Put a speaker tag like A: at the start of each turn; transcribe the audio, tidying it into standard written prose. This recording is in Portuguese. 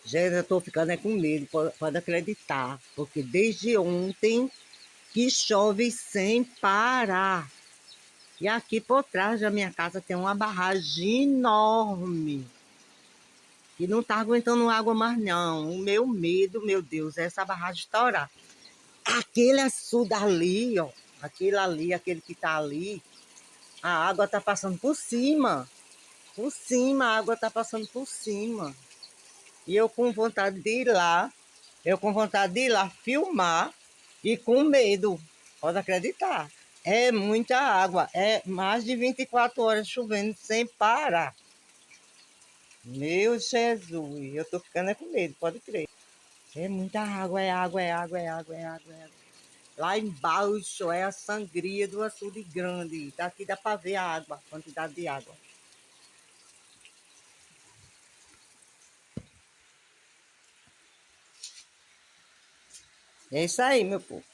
A: Gente, eu tô ficando com medo, pode acreditar, porque desde ontem que chove sem parar. E aqui por trás da minha casa tem uma barragem enorme, que não tá aguentando água mais não. O meu medo, meu Deus, é essa barragem estourar. Aquele açude ali, ó, aquele ali, aquele que tá ali, a água tá passando por cima. Por cima, a água tá passando por cima. E eu com vontade de ir lá, eu com vontade de ir lá filmar e com medo. Pode acreditar. É muita água, é mais de 24 horas chovendo sem parar. Meu Jesus, eu tô ficando com medo, pode crer. É muita água, é água, é água, é água, é água, é água. Lá embaixo é a sangria do açude grande. Daqui dá para ver a água, a quantidade de água. É isso aí, meu povo.